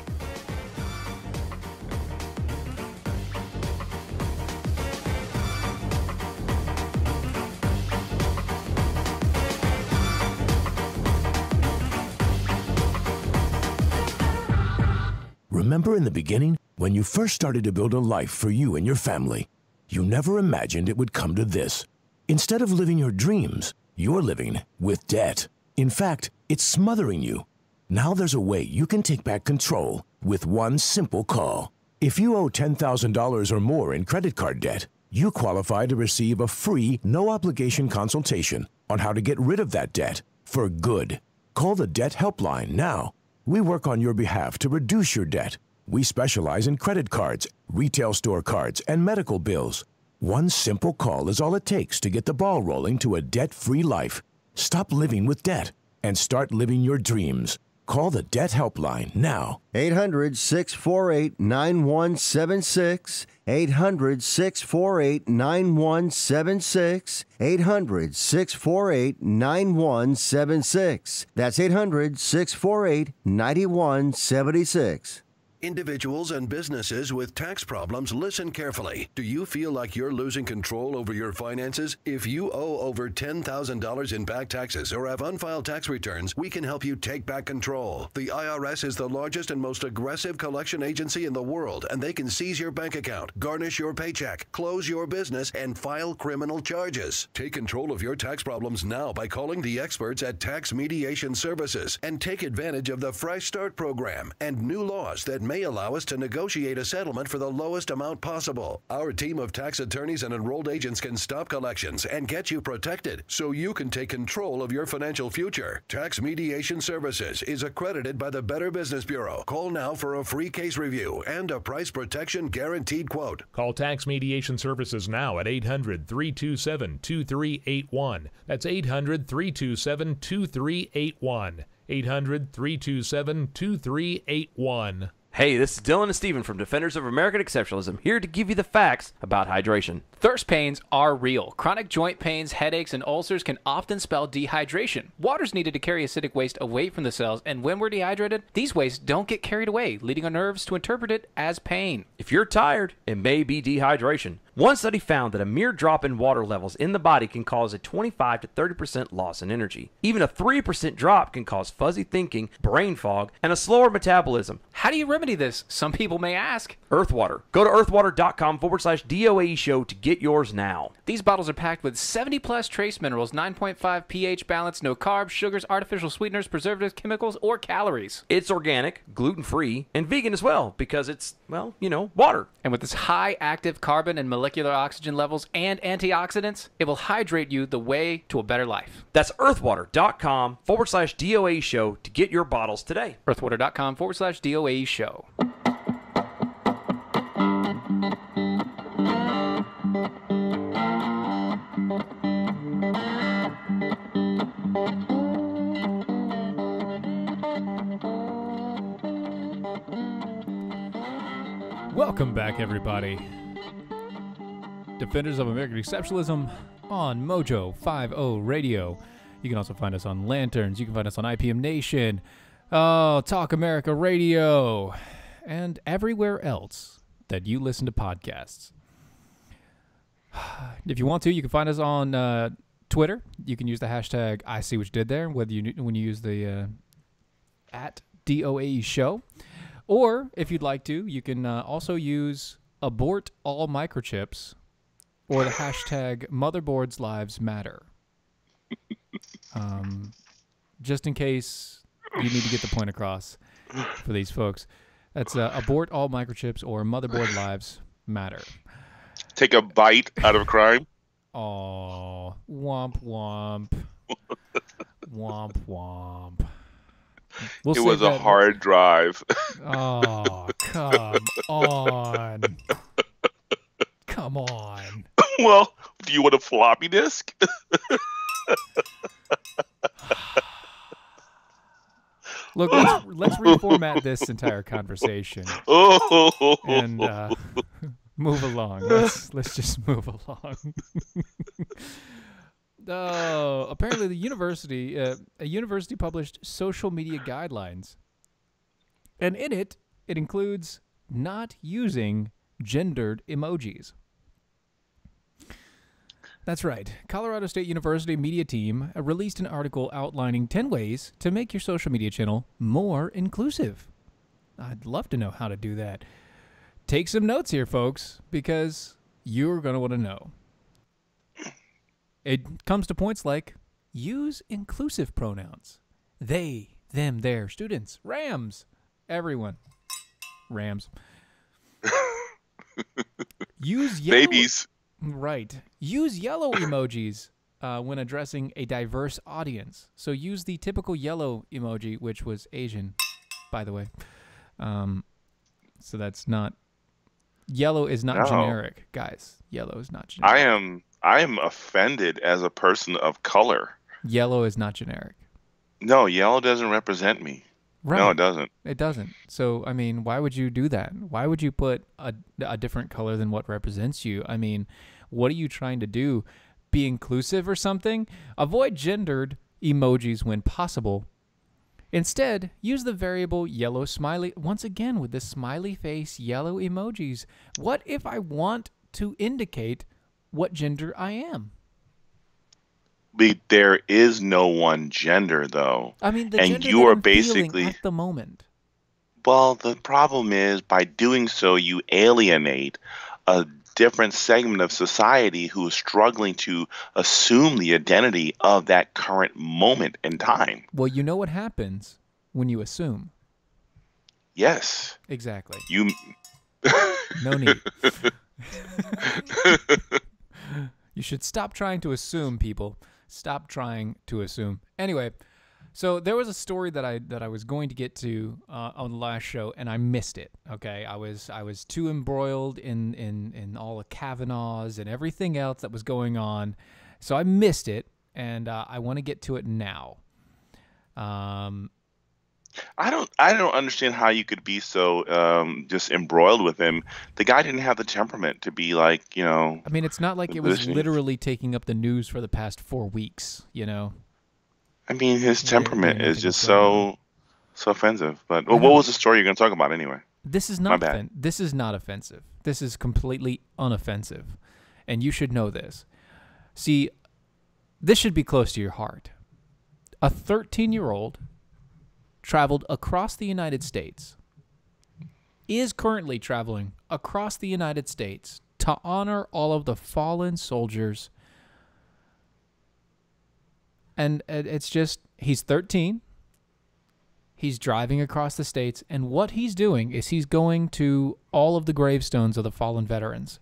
Remember in the beginning, when you first started to build a life for you and your family, you never imagined it would come to this. Instead of living your dreams, you're living with debt. In fact, it's smothering you. Now there's a way you can take back control with one simple call. If you owe $10,000 or more in credit card debt, you qualify to receive a free, no-obligation consultation on how to get rid of that debt for good. Call the Debt Helpline now. We work on your behalf to reduce your debt. We specialize in credit cards, retail store cards, and medical bills. One simple call is all it takes to get the ball rolling to a debt-free life. Stop living with debt and start living your dreams. Call the Debt Helpline now. 800-648-9176. 800-648-9176. 800-648-9176. That's 800-648-9176. Individuals and businesses with tax problems, listen carefully. Do you feel like you're losing control over your finances? If you owe over $10,000 in back taxes or have unfiled tax returns, we can help you take back control. The IRS is the largest and most aggressive collection agency in the world, and they can seize your bank account, garnish your paycheck, close your business, and file criminal charges. Take control of your tax problems now by calling the experts at Tax Mediation Services and take advantage of the Fresh Start program and new laws that may allow us to negotiate a settlement for the lowest amount possible. Our team of tax attorneys and enrolled agents can stop collections and get you protected so you can take control of your financial future. Tax Mediation Services is accredited by the Better Business Bureau. Call now for a free case review and a price protection guaranteed quote. Call Tax Mediation Services now at 800-327-2381. That's 800-327-2381. 800-327-2381. Hey, this is Dylan and Steven from Defenders of American Exceptionalism, here to give you the facts about hydration. Thirst pains are real. Chronic joint pains, headaches, and ulcers can often spell dehydration. Water's needed to carry acidic waste away from the cells, and when we're dehydrated, these wastes don't get carried away, leading our nerves to interpret it as pain. If you're tired, it may be dehydration. One study found that a mere drop in water levels in the body can cause a 25 to 30% loss in energy. Even a 3% drop can cause fuzzy thinking, brain fog, and a slower metabolism. How do you remedy this? Some people may ask. Earthwater. Go to earthwater.com/DOAE show to get yours now. These bottles are packed with 70 plus trace minerals, 9.5 pH balance, no carbs, sugars, artificial sweeteners, preservatives, chemicals, or calories. It's organic, gluten-free, and vegan as well because it's, well, you know, water. And with this high active carbon and molecular oxygen levels and antioxidants, it will hydrate you the way to a better life. That's earthwater.com/DOAE show to get your bottles today. earthwater.com/DOAE show. Welcome back, everybody. Defenders of American Exceptionalism on Mojo 50 Radio. You can also find us on Lanterns. You can find us on IPM Nation, Talk America Radio, and everywhere else that you listen to podcasts. If you want to, you can find us on Twitter. You can use the hashtag I see what you did there, when you use the at DOAE show. Or if you'd like to, you can also use abort all microchips or the hashtag motherboards lives matter. Just in case you need to get the point across for these folks. That's abort all microchips or motherboard lives matter. Take a bite out of crime. Oh, womp womp. Womp womp. It was a hard drive. Oh, come on. Come on. Well, do you want a floppy disk? Look, let's reformat this entire conversation and move along. Let's just move along. Apparently a university published social media guidelines, and in it includes not using gendered emojis. That's right. Colorado State University media team released an article outlining 10 ways to make your social media channel more inclusive. I'd love to know how to do that. Take some notes here, folks, because you're going to want to know. It comes to points like use inclusive pronouns. They, them, their, students, Rams, everyone. Rams. Use yellow, babies. Right. Use yellow emojis when addressing a diverse audience. So use the typical yellow emoji, which was Asian, by the way. So that's not... Yellow is not generic, guys. Yellow is not generic. I am offended as a person of color. Yellow is not generic. No, yellow doesn't represent me. Right. No, it doesn't. It doesn't. So, I mean, why would you do that? Why would you put a different color than what represents you? I mean, what are you trying to do? Be inclusive or something? Avoid gendered emojis when possible. Instead, use the variable yellow smiley. Once again, with the smiley face yellow emojis. What if I want to indicate what gender I am? There is no one gender, though. I mean, the and gender you that are I'm basically at the moment. Well, the problem is by doing so, you alienate a different segment of society who is struggling to assume the identity of that current moment in time. Well, you know what happens when you assume. Yes. Exactly. No need. You should stop trying to assume, people. Stop trying to assume. Anyway, so there was a story that I was going to get to on the last show, and I missed it. Okay, I was too embroiled in all the Kavanaughs and everything else that was going on, so I missed it, and I want to get to it now. I don't understand how you could be so just embroiled with him. The guy didn't have the temperament to be like, I mean, it's not like it was literally taking up the news for the past 4 weeks, I mean, his temperament is just so offensive. But what was the story you're going to talk about anyway? This is not this is not offensive. This is completely unoffensive. And you should know this. See, this should be close to your heart. A 13-year-old traveled across the United States, is currently traveling across the United States to honor all of the fallen soldiers. And it's just, he's 13. He's driving across the states, and what he's doing is he's going to all of the gravestones of the fallen veterans,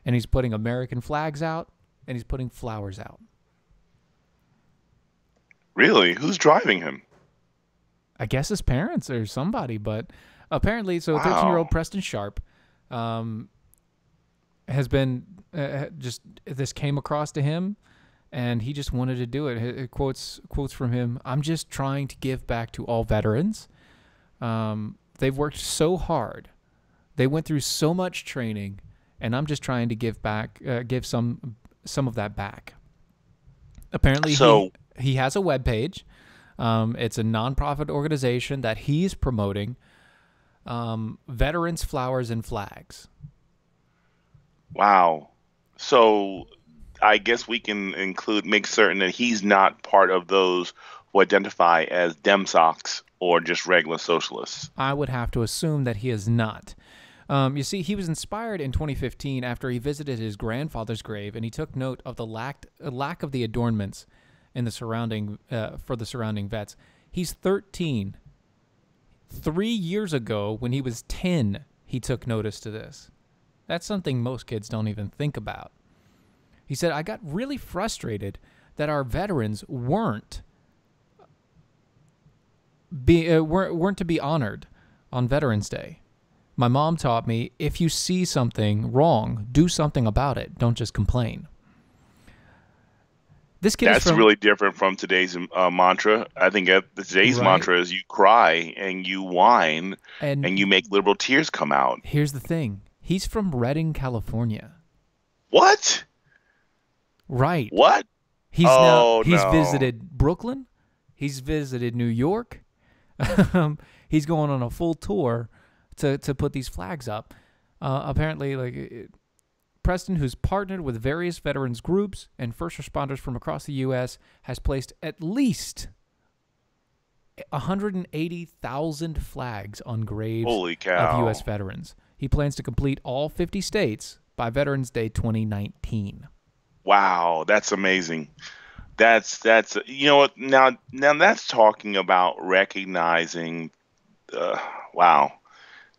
and he's putting American flags out, and he's putting flowers out. Really? Who's driving him? I guess his parents or somebody, but apparently, so 13-year-old Preston Sharp has been, this came across to him, and he just wanted to do it. It quotes from him, "I'm just trying to give back to all veterans. They've worked so hard. They went through so much training, and I'm just trying to give back, give some of that back." Apparently, he has a webpage. It's a nonprofit organization that he's promoting, Veterans, Flowers, and Flags. Wow. So I guess we can make certain that he's not part of those who identify as Demsocks or just regular socialists. I would have to assume that he is not. You see, he was inspired in 2015 after he visited his grandfather's grave, and he took note of the lack of the adornments in the surrounding for the surrounding vets. He's 13. 3 years ago, when he was 10, he took notice to this. That's something most kids don't even think about. He said, "I got really frustrated that our veterans weren't to be honored on Veterans Day. My mom taught me, if you see something wrong, do something about it. Don't just complain." This kid That's really different from today's mantra. I think today's mantra is you cry and you whine and you make liberal tears come out. Here's the thing. He's from Redding, California. What? Right. What? He's visited Brooklyn. He's visited New York. He's going on a full tour to put these flags up. Apparently, Preston, who's partnered with various veterans groups and first responders from across the U.S., has placed at least 180,000 flags on graves of U.S. veterans. He plans to complete all 50 states by Veterans Day 2019. Wow, that's amazing. That's you know what, now that's talking about recognizing. Wow.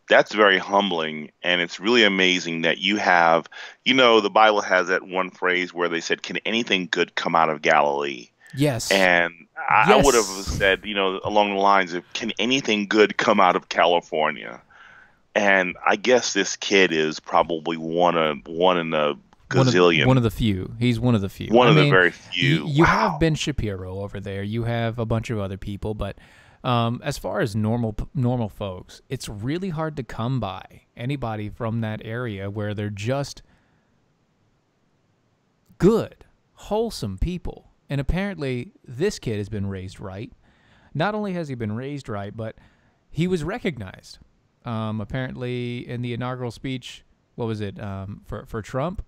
That's very humbling, and it's really amazing that you have, the Bible has that one phrase where they said, "Can anything good come out of Galilee?" Yes. And I would have said, along the lines of, "Can anything good come out of California?" And I guess this kid is probably one in a gazillion. One of the few. He's one of the few. One of the very few. You have Ben Shapiro over there. You have a bunch of other people, but as far as normal folks, it's really hard to come by anybody from that area where they're just good, wholesome people. And apparently this kid has been raised right. Not only has he been raised right, but he was recognized. Apparently in the inaugural speech, what was it, for Trump?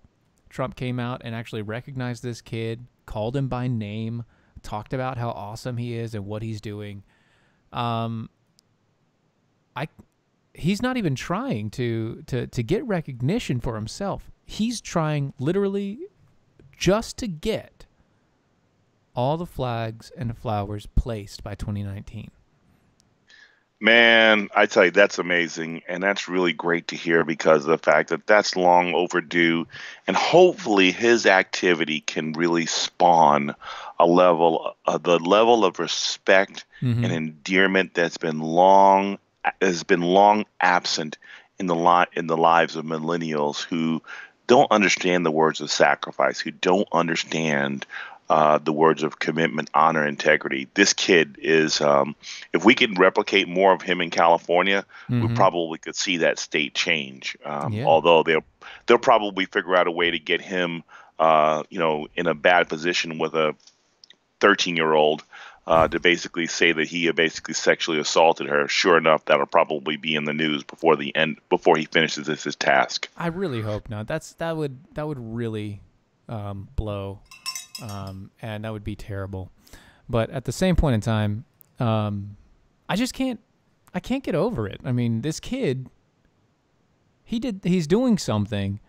Trump came out and actually recognized this kid, called him by name, talked about how awesome he is and what he's doing. He's not even trying to get recognition for himself. He's trying literally just to get all the flags and flowers placed by 2019. Man, I tell you, that's amazing. And that's really great to hear because of the fact that that's long overdue. And hopefully his activity can really spawn the level of respect and endearment that's been long absent in the lives of millennials who don't understand the words of sacrifice, who don't understand the words of commitment, honor, integrity. This kid is, if we can replicate more of him in California, we probably could see that state change. Although they'll probably figure out a way to get him, in a bad position with a 13-year-old to basically say that he basically sexually assaulted her. Sure enough, that'll probably be in the news before he finishes his task. I really hope not. That would really blow. And that would be terrible. But at the same point in time, I can't get over it. I mean, this kid, he's doing something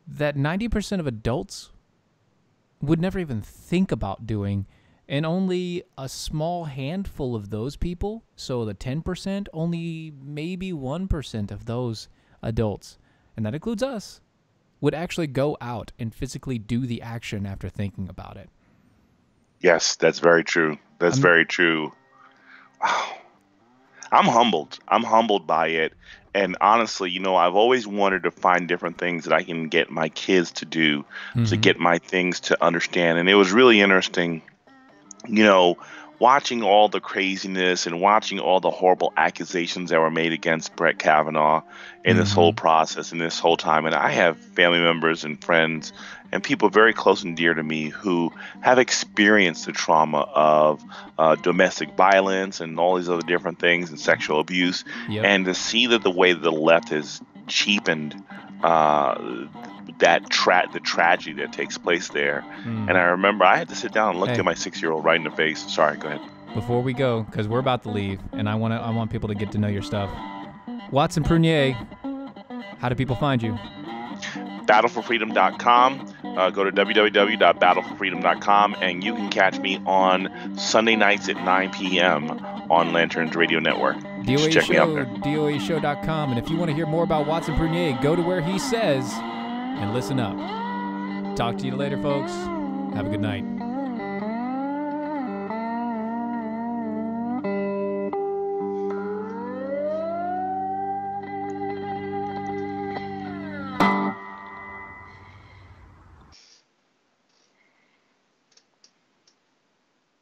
that 90% of adults would never even think about doing, and only a small handful of those people, so the 10%, only maybe 1% of those adults, and that includes us, would actually go out and physically do the action after thinking about it. Yes, that's very true. That's very true. I'm humbled. I'm humbled by it. And honestly, I've always wanted to find different things that I can get my kids to do, to get my things to understand. And it was really interesting, watching all the craziness and watching all the horrible accusations that were made against Brett Kavanaugh in this whole process and this whole time. And I have family members and friends and people very close and dear to me who have experienced the trauma of domestic violence and all these other different things and sexual abuse. Yep. And to see that the way that the left has cheapened the tragedy that takes place there. And I remember I had to sit down and look at my 6-year-old right in the face. Sorry, go ahead. Before we go, because we're about to leave, and I want people to get to know your stuff. Watson Prunier, how do people find you? BattleForFreedom.com. Go to www.battleforfreedom.com, and you can catch me on Sunday nights at 9 p.m. on Lanterns Radio Network. DOAShow.com. And if you want to hear more about Watson Prunier, go to where he says and listen up. Talk to you later, folks. Have a good night.